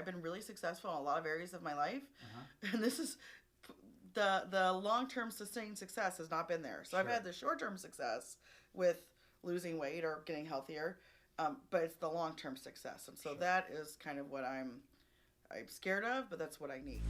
I've been really successful in a lot of areas of my life. And this is the long-term sustained success has not been there. So I've had the short-term success with losing weight or getting healthier, but it's the long-term success. And so that is kind of what I'm scared of, but that's what I need.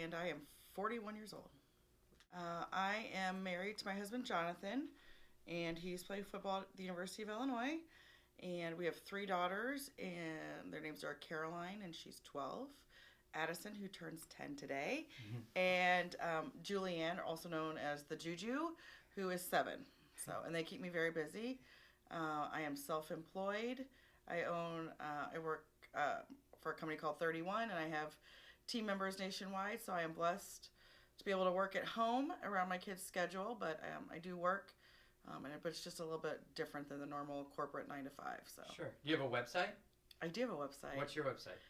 And I am 41 years old. I am married to my husband, Jonathan, and he's played football at the University of Illinois. And we have 3 daughters, and their names are Caroline, and she's 12, Addison, who turns 10 today, and Julianne, also known as the Juju, who is 7. So, and they keep me very busy. I am self-employed. I work for a company called 31, and I have team members nationwide, so I am blessed to be able to work at home around my kids' schedule, but I do work, but it's just a little bit different than the normal corporate 9 to 5. So. Sure. Do you have a website? I do have a website. What's your website?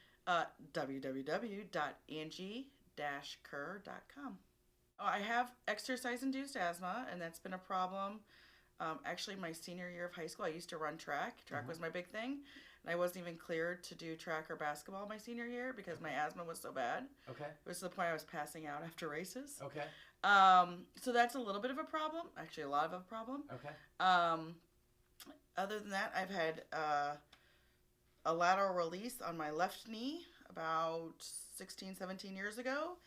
www.angie-kerr.com. I have exercise-induced asthma, and that's been a problem. Actually, my senior year of high school, I used to run track. Track was my big thing. And I wasn't even cleared to do track or basketball my senior year because my asthma was so bad. Okay. It was to the point I was passing out after races. Okay. So that's a little bit of a problem. Actually, a lot of a problem. Okay. Other than that, I've had a lateral release on my left knee about 16, 17 years ago.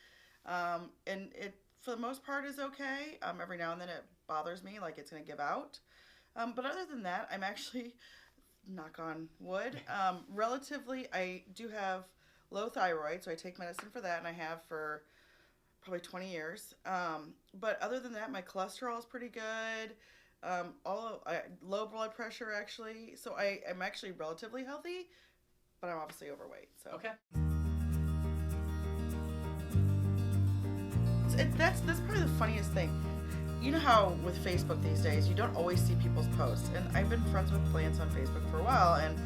And it, for the most part, is okay. Every now and then it bothers me, like it's going to give out. But other than that, I'm actually, knock on wood, relatively, I do have low thyroid, so I take medicine for that, and I have for probably 20 years. But other than that, my cholesterol is pretty good. Low blood pressure, actually. So I'm actually relatively healthy, but I'm obviously overweight. So. Okay. That's probably the funniest thing. You know how with Facebook these days, you don't always see people's posts. And I've been friends with Lance on Facebook for a while, and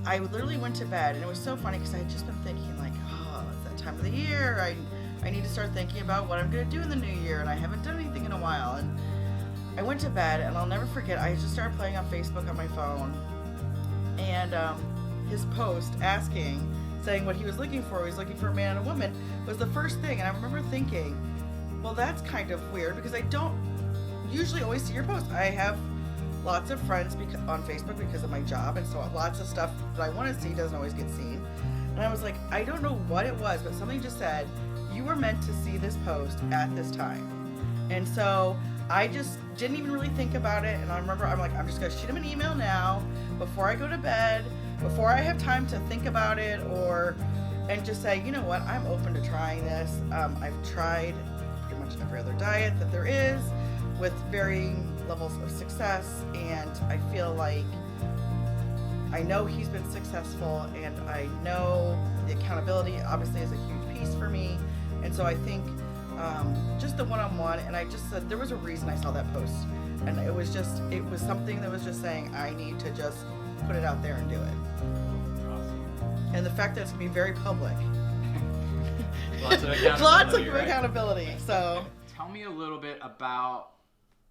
I literally went to bed, and it was so funny because I had just been thinking, like, oh, it's that time of the year. I need to start thinking about what I'm going to do in the new year, and I haven't done anything in a while. And I went to bed, and I'll never forget, I just started playing on Facebook on my phone, and his post saying what he was looking for, he was looking for a man and a woman, was the first thing. And I remember thinking, well, that's kind of weird because I don't usually always see your posts. I have lots of friends on Facebook because of my job, and so lots of stuff that I want to see doesn't always get seen. And I was like, I don't know what it was, but something just said, you were meant to see this post at this time. And so I just didn't even really think about it. And I remember, I'm like, I'm just going to shoot him an email now before I go to bed, before I have time to think about it, and just say, you know what, I'm open to trying this. I've tried pretty much every other diet that there is with varying levels of success, and I feel like I know he's been successful, and I know the accountability obviously is a huge piece for me. And so I think just the one-on-one, and I just said there was a reason I saw that post, and it was something that was just saying I need to just put it out there and do it. Awesome. And the fact that it's gonna be very public. Lots of accountability. Lots of accountability. So tell me a little bit about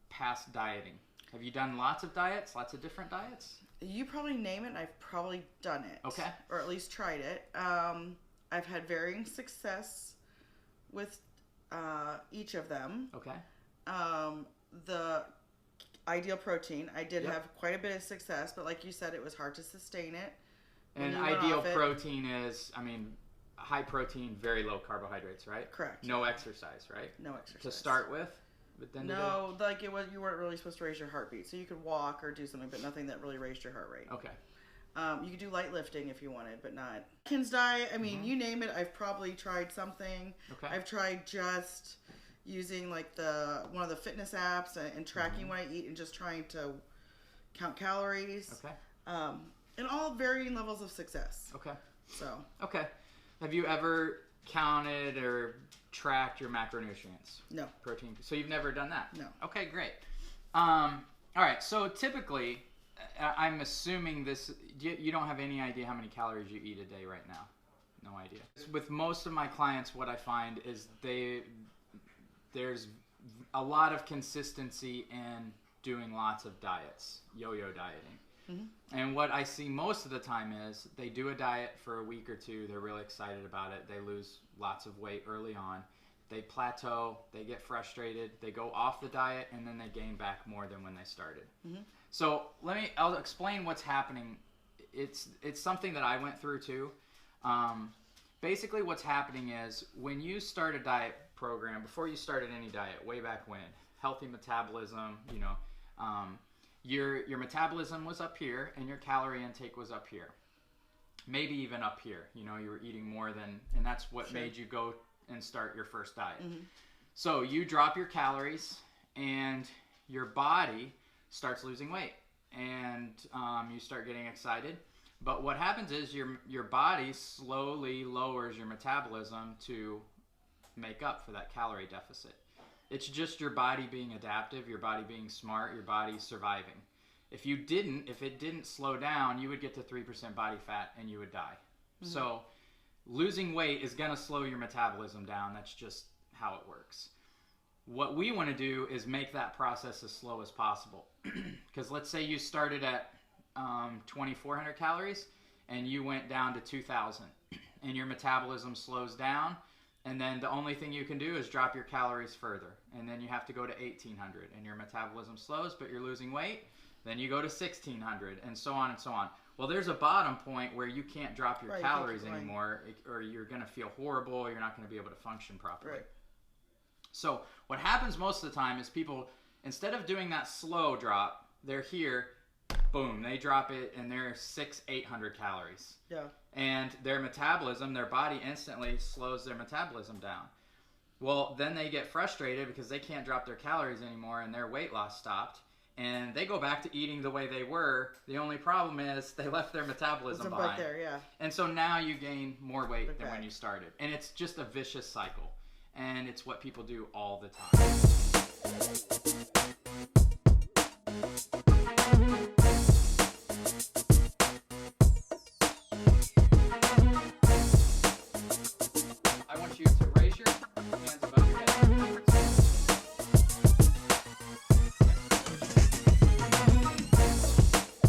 past dieting. Have you done lots of diets, lots of different diets? You probably name it, and I've probably done it. Okay. Or at least tried it. I've had varying success with each of them. Okay. The ideal protein, I did have quite a bit of success, but like you said, it was hard to sustain it. And ideal protein is, high protein, very low carbohydrates, right? Correct. No exercise, right? No exercise. To start with? But then like you weren't really supposed to raise your heartbeat. So you could walk or do something, but nothing that really raised your heart rate. Okay. You could do light lifting if you wanted, but not Atkins diet. You name it, I've probably tried something. Okay. I've tried just using like one of the fitness apps and tracking what I eat and just trying to count calories. Okay. And all varying levels of success. Okay. So. Okay. Have you ever counted or tracked your macronutrients? No. Protein. So you've never done that? No. Okay, great. All right. So typically, I'm assuming this. You don't have any idea how many calories you eat a day right now. No idea. With most of my clients, what I find is there's a lot of consistency in doing lots of diets, yo-yo dieting. Mm-hmm. And what I see most of the time is they do a diet for a week or two. They're really excited about it. They lose lots of weight early on. They plateau. They get frustrated. They go off the diet, and then they gain back more than when they started. Mm-hmm. So I'll explain what's happening. It's something that I went through too. Basically what's happening is when you start a diet program, before you started any diet, way back when, healthy metabolism, your metabolism was up here and your calorie intake was up here. Maybe even up here. You were eating more than, and that's what made you go and start your first diet. Mm-hmm. So you drop your calories and your body starts losing weight, and you start getting excited. But what happens is your body slowly lowers your metabolism to make up for that calorie deficit. It's just your body being adaptive, your body being smart, your body surviving. If it didn't slow down, you would get to 3% body fat and you would die. Mm-hmm. So losing weight is going to slow your metabolism down. That's just how it works. What we want to do is make that process as slow as possible. Because let's say you started at 2,400 calories and you went down to 2,000 and your metabolism slows down, and then the only thing you can do is drop your calories further, and then you have to go to 1,800 and your metabolism slows but you're losing weight, then you go to 1,600 and so on and so on. Well, there's a bottom point where you can't drop your calories anymore, or you're going to feel horrible, you're not going to be able to function properly. Right. So what happens most of the time is people, instead of doing that slow drop, they're here, boom, they drop it and they're 600-800 calories. Yeah. And their metabolism, their body instantly slows their metabolism down. Well, then they get frustrated because they can't drop their calories anymore and their weight loss stopped. And they go back to eating the way they were. The only problem is they left their metabolism behind. Right there, yeah. And so now you gain more weight than when you started. And it's just a vicious cycle. And it's what people do all the time. I want you to raise your hands above your head.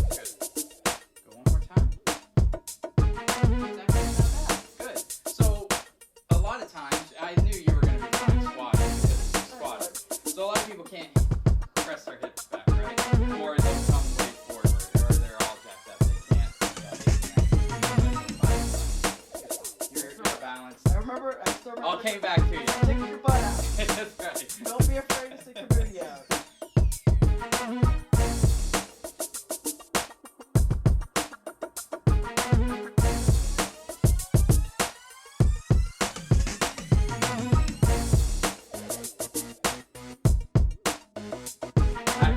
Good. Go one more time. Good. So, a lot of times, I knew you were going to be fine squatting because it's squatting. So, a lot of people can't press their hips back, right? Or they'll come way forward, or they're all jacked up. They can't. You're balanced. I still remember. All came back to you. Stick your butt out. That's right. Don't be afraid to stick your booty out.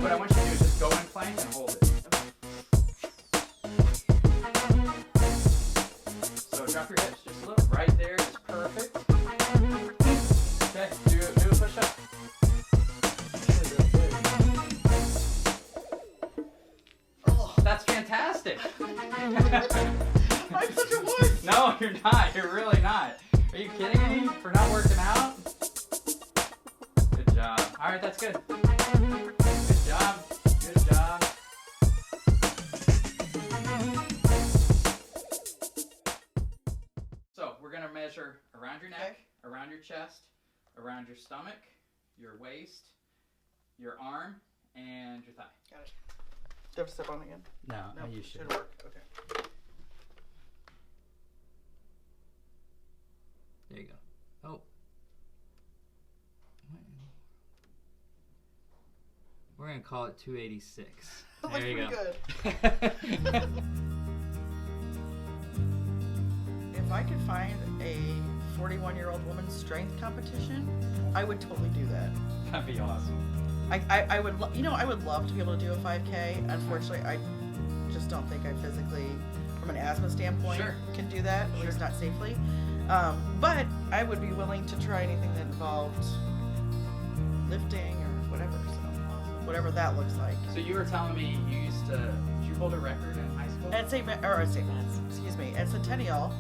What I want you to do is just go in plank and hold it. So drop your hips just a little. Right there is perfect. Okay, do a push-up. Oh. That's fantastic. I'm such a wuss. No, you're not. You're really not. Are you kidding me for not working out? Good job. All right, that's good. Good job. Good job. So we're going to measure around your neck, around your chest, around your stomach, your waist, your arm, and your thigh. Got it. Do you have to step on again? No, you should work. Okay. There you go. Oh. We're going to call it 286. That there you looks go. pretty good. If I could find a 41-year-old woman's strength competition, I would totally do that. That'd be awesome. I would, I would love to be able to do a 5K. Unfortunately, I just don't think I physically, from an asthma standpoint, can do that, at least not safely. But I would be willing to try anything that involved lifting or whatever, so whatever that looks like. So you were telling me did you hold a record in high school? At St. Matt's, excuse me, at Centennial,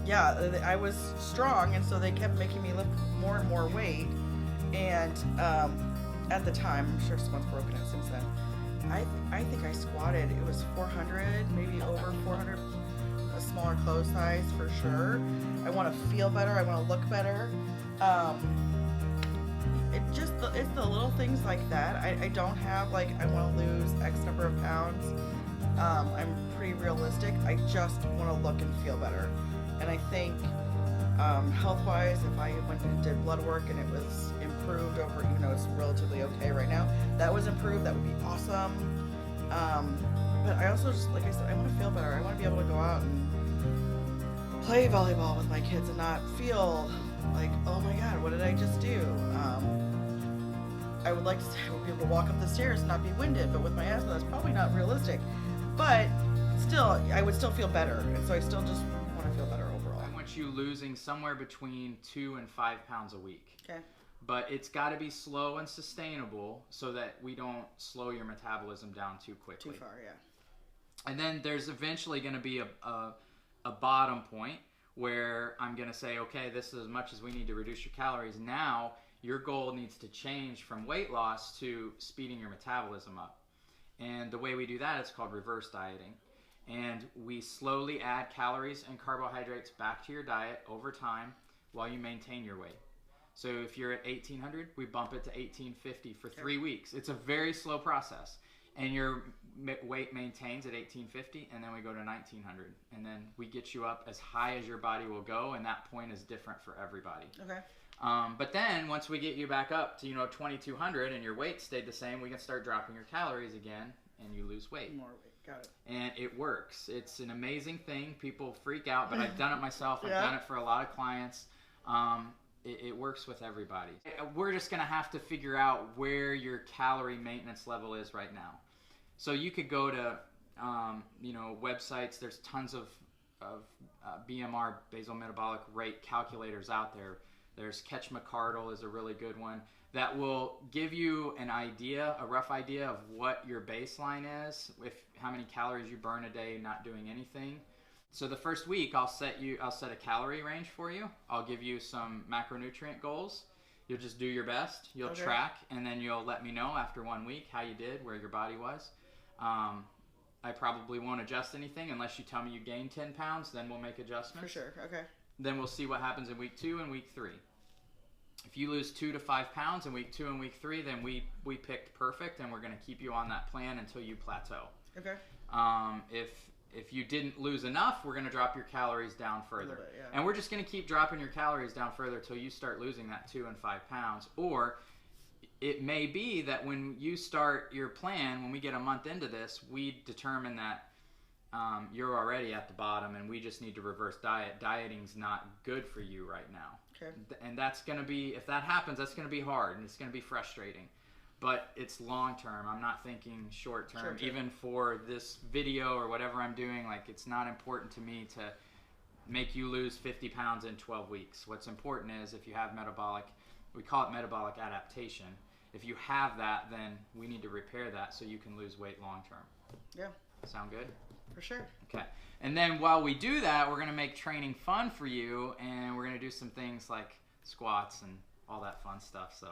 yeah, I was strong, and so they kept making me lift more and more weight. And at the time, I'm sure someone's broken it since then, I think I squatted, it was 400, maybe over 400, a smaller clothes size for sure. I want to feel better, I want to look better. It's the little things like that. I don't have like, I want to lose X number of pounds. I'm pretty realistic. I just want to look and feel better. And I think health-wise, if I went and did blood work and it was improved over, even though it's relatively okay right now, that was improved, that would be awesome. But I also just, like I said, I want to feel better. I want to be able to go out and play volleyball with my kids and not feel like, oh my God, what did I just do? I would like to say I would be able to walk up the stairs and not be winded, but with my asthma, that's probably not realistic. But still, I would still feel better, and so I still just want to feel better overall. I want you losing somewhere between 2 and 5 pounds a week. Okay. But it's got to be slow and sustainable so that we don't slow your metabolism down too quickly. Too far, yeah. And then there's eventually going to be a bottom point where I'm going to say, okay, this is as much as we need to reduce your calories. Now your goal needs to change from weight loss to speeding your metabolism up. And the way we do that is called reverse dieting. And we slowly add calories and carbohydrates back to your diet over time while you maintain your weight. So if you're at 1800, we bump it to 1850 for 3 weeks. It's a very slow process. And your weight maintains at 1850, and then we go to 1900. And then we get you up as high as your body will go, and that point is different for everybody. Okay. But then once we get you back up to 2200 and your weight stayed the same, we can start dropping your calories again, and you lose weight. More weight, got it. And it works. It's an amazing thing. People freak out, but I've done it myself. I've done it for a lot of clients. It works with everybody. We're just going to have to figure out where your calorie maintenance level is right now. So you could go to, websites. There's tons of BMR, basal metabolic rate calculators out there. There's Catch McCardle is a really good one that will give you an idea, a rough idea of what your baseline is, how many calories you burn a day not doing anything. So the first week I'll set a calorie range for you. I'll give you some macronutrient goals. You'll just do your best. You'll track, and then you'll let me know after 1 week how you did, where your body was. I probably won't adjust anything unless you tell me you gained 10 pounds, then we'll make adjustments. For sure, okay. Then we'll see what happens in week 2 and week 3. If you lose 2 to 5 pounds in week 2 and week 3, then we picked perfect, and we're going to keep you on that plan until you plateau. Okay. If you didn't lose enough, we're going to drop your calories down further. Bit, yeah. And we're just going to keep dropping your calories down further until you start losing that 2 and 5 pounds. Or it may be that when you start your plan, when we get a month into this, we determine that you're already at the bottom and we just need to reverse diet. Dieting's not good for you right now. Okay. And that's going to be, if that happens, that's going to be hard and it's going to be frustrating. But it's long term. I'm not thinking short term. Even for this video or whatever I'm doing, like, it's not important to me to make you lose 50 pounds in 12 weeks. What's important is if you have metabolic, we call it metabolic adaptation. If you have that, then we need to repair that so you can lose weight long term. Yeah. Sound good? For sure. Okay. And then while we do that, we're going to make training fun for you, and we're going to do some things like squats and all that fun stuff. So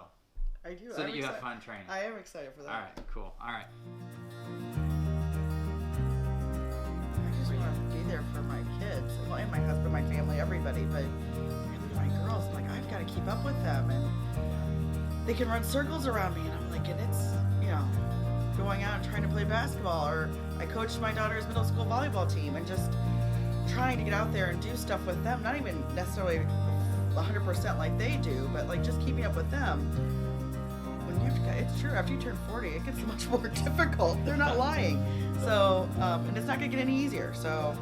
I do. So that you have fun training. I am excited for that. All right, cool. All right. I just want to be there for my kids, well, and my husband, my family, everybody. But I look at my girls, I'm like, I've got to keep up with them, and they can run circles around me, and I'm like, and it's, going out and trying to play basketball, or I coached my daughter's middle school volleyball team, and just trying to get out there and do stuff with them. Not even necessarily 100% like they do, but like just keeping up with them. It's true, after you turn 40, it gets much more difficult. They're not lying. So, and it's not going to get any easier. So